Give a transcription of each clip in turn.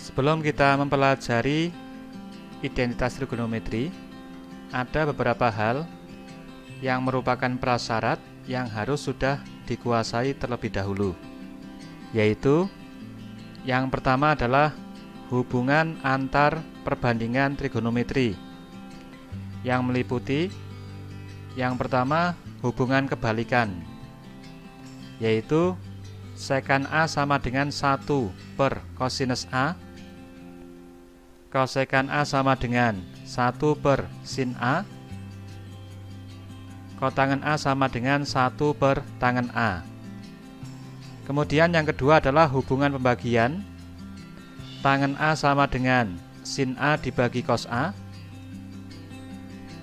Sebelum kita mempelajari identitas trigonometri, ada beberapa hal yang merupakan prasyarat yang harus sudah dikuasai terlebih dahulu, yaitu yang pertama adalah hubungan antar perbandingan trigonometri, yang meliputi yang pertama hubungan kebalikan, yaitu sekan A sama dengan 1 per kosinus A, kosekan A sama dengan 1 per sin A, kotangen A sama dengan 1 per tangen A. Kemudian yang kedua adalah hubungan pembagian, tangen A sama dengan sin A dibagi cos A,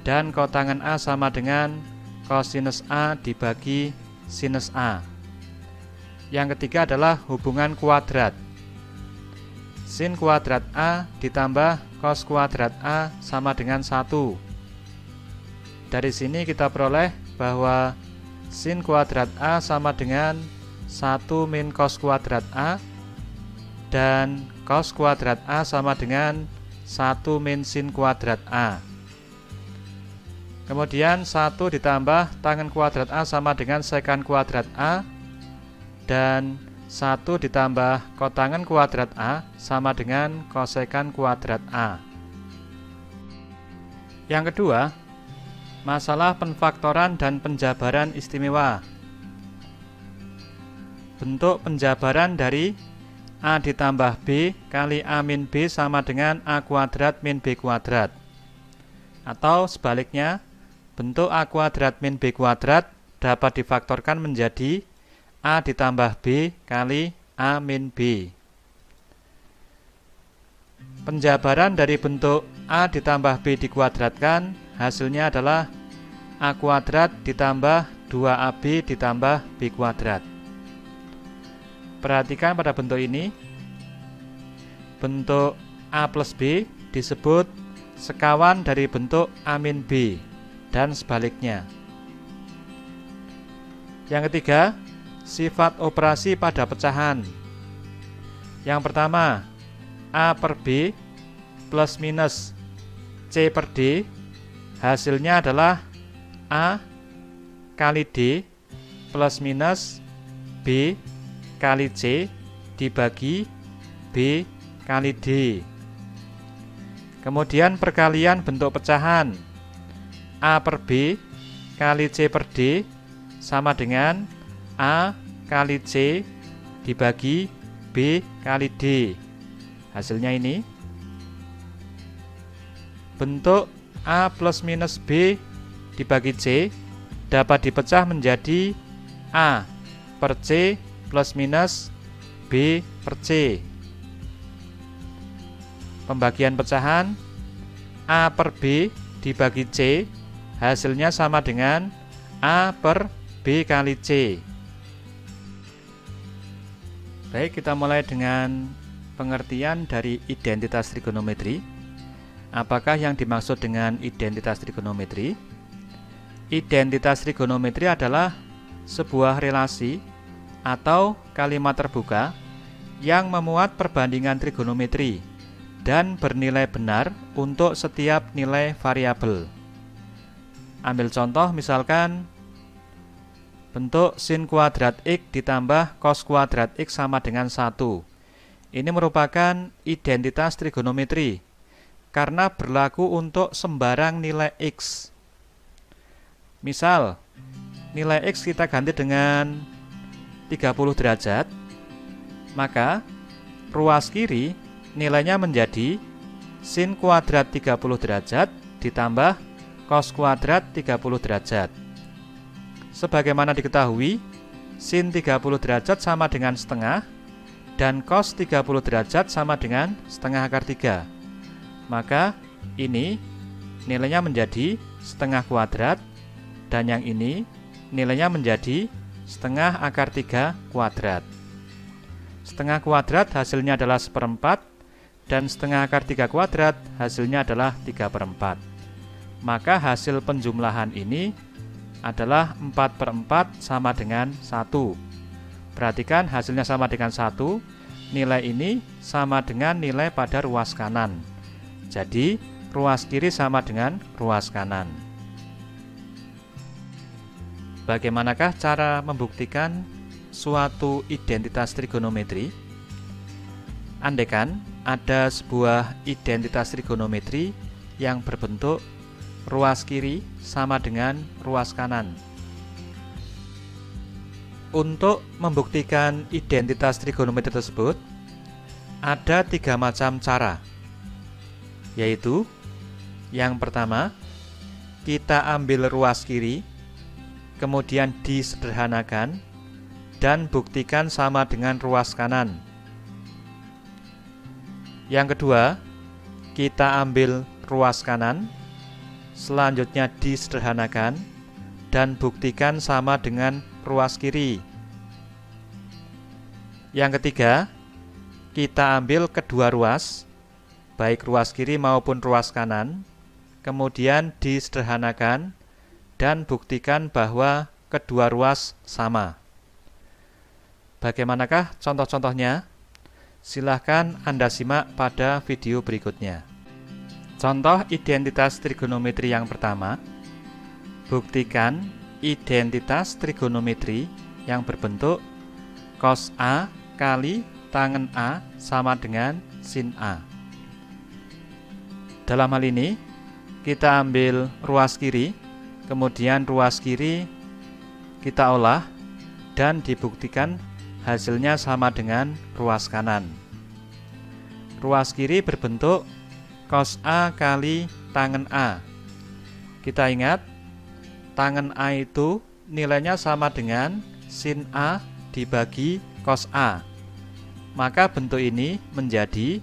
dan kotangen A sama dengan kosinus A dibagi sinus A. Yang ketiga adalah hubungan kuadrat, sin kuadrat A ditambah cos kuadrat A sama dengan 1. Dari sini kita peroleh bahwa sin kuadrat A sama dengan 1 min cos kuadrat A, dan cos kuadrat A sama dengan 1 min sin kuadrat A. Kemudian 1 ditambah tangen kuadrat A sama dengan sekan kuadrat A, dan 1 ditambah kotangen kuadrat A sama dengan kosekan kuadrat A. Yang kedua, masalah penfaktoran dan penjabaran istimewa. Bentuk penjabaran dari A ditambah B kali A min B sama dengan A kuadrat min B kuadrat. Atau sebaliknya, bentuk A kuadrat min B kuadrat dapat difaktorkan menjadi A ditambah B kali A min B. Penjabaran dari bentuk A ditambah B dikuadratkan, hasilnya adalah A kuadrat ditambah 2AB ditambah B kuadrat. Perhatikan pada bentuk ini, bentuk A plus B disebut sekawan dari bentuk A min B, dan sebaliknya. Yang ketiga, sifat operasi pada pecahan. Yang pertama, A per B plus minus C per D, hasilnya adalah A kali D plus minus B kali C dibagi B kali D. Kemudian perkalian bentuk pecahan, A per B kali C per D sama dengan A kali C dibagi B kali D. Hasilnya ini. Bentuk A plus minus B dibagi C dapat dipecah menjadi A per C plus minus B per C. Pembagian pecahan A per B dibagi C, hasilnya sama dengan A per B kali C. Baik, kita mulai dengan pengertian dari identitas trigonometri. Apakah yang dimaksud dengan identitas trigonometri? Identitas trigonometri adalah sebuah relasi atau kalimat terbuka yang memuat perbandingan trigonometri dan bernilai benar untuk setiap nilai variabel. Ambil contoh, misalkan bentuk sin kuadrat X ditambah cos kuadrat X sama dengan 1. Ini merupakan identitas trigonometri karena berlaku untuk sembarang nilai X. Misal, nilai X kita ganti dengan 30 derajat, maka ruas kiri nilainya menjadi sin kuadrat 30 derajat ditambah cos kuadrat 30 derajat. Sebagaimana diketahui, sin 30 derajat sama dengan setengah dan cos 30 derajat sama dengan setengah akar 3. Maka ini nilainya menjadi setengah kuadrat, dan yang ini nilainya menjadi setengah akar 3 kuadrat. Setengah kuadrat hasilnya adalah 1/4, dan setengah akar 3 kuadrat hasilnya adalah 3/4. Maka hasil penjumlahan ini adalah 4/4 sama dengan 1. Perhatikan hasilnya sama dengan 1, nilai ini sama dengan nilai pada ruas kanan. Jadi, ruas kiri sama dengan ruas kanan. Bagaimanakah cara membuktikan suatu identitas trigonometri? Andaikan ada sebuah identitas trigonometri yang berbentuk ruas kiri sama dengan ruas kanan. Untuk membuktikan identitas trigonometri tersebut, ada 3 macam cara, yaitu yang pertama, kita ambil ruas kiri, kemudian disederhanakan, dan buktikan sama dengan ruas kanan. Yang kedua, kita ambil ruas kanan, selanjutnya disederhanakan, dan buktikan sama dengan ruas kiri. Yang ketiga, kita ambil kedua ruas, baik ruas kiri maupun ruas kanan, kemudian disederhanakan, dan buktikan bahwa kedua ruas sama. Bagaimanakah contoh-contohnya? Silahkan Anda simak pada video berikutnya. Contoh identitas trigonometri yang pertama, buktikan identitas trigonometri yang berbentuk cos A kali tangen A sama dengan sin A. Dalam hal ini, kita ambil ruas kiri, kemudian ruas kiri kita olah dan dibuktikan hasilnya sama dengan ruas kanan. Ruas kiri berbentuk cos A kali tangen A. Kita ingat, tangen A itu nilainya sama dengan sin A dibagi cos A. Maka bentuk ini menjadi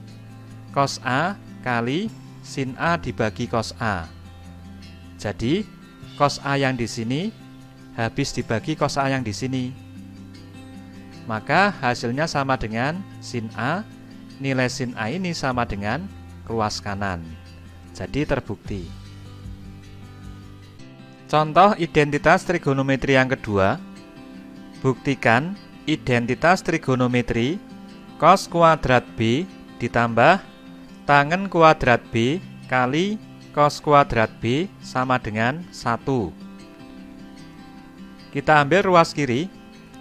cos A kali sin A dibagi cos A. Jadi, cos A yang di sini habis dibagi cos A yang di sini. Maka hasilnya sama dengan sin A, nilai sin A ini sama dengan ruas kanan. Jadi terbukti. Contoh identitas trigonometri yang kedua, buktikan identitas trigonometri cos kuadrat B ditambah tangen kuadrat B kali cos kuadrat B sama dengan 1. Kita ambil ruas kiri,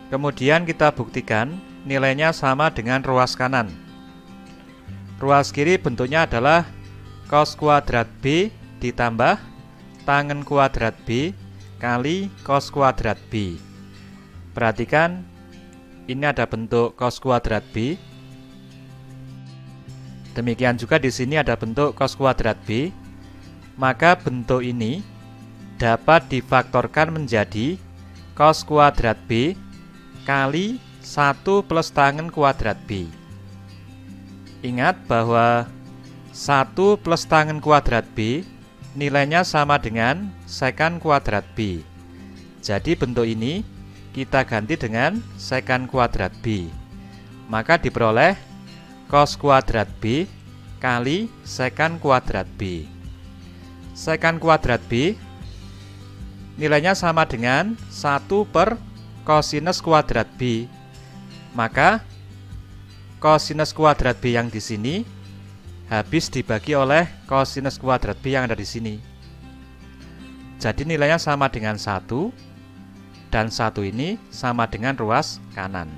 kemudian kita buktikan nilainya sama dengan ruas kanan. Ruas kiri bentuknya adalah cos kuadrat B ditambah tangen kuadrat B kali cos kuadrat B. Perhatikan, ini ada bentuk cos kuadrat B. Demikian juga di sini ada bentuk cos kuadrat B. Maka bentuk ini dapat difaktorkan menjadi cos kuadrat B kali 1 plus tangen kuadrat B. Ingat bahwa 1 plus tangen kuadrat B nilainya sama dengan sekan kuadrat B. Jadi bentuk ini kita ganti dengan sekan kuadrat B. Maka diperoleh cos kuadrat B kali sekan kuadrat B. Sekan kuadrat B nilainya sama dengan 1 per kosinus kuadrat B. Maka kosinus kuadrat B yang di sini habis dibagi oleh kosinus kuadrat B yang ada di sini. Jadi nilainya sama dengan 1, dan 1 ini sama dengan ruas kanan.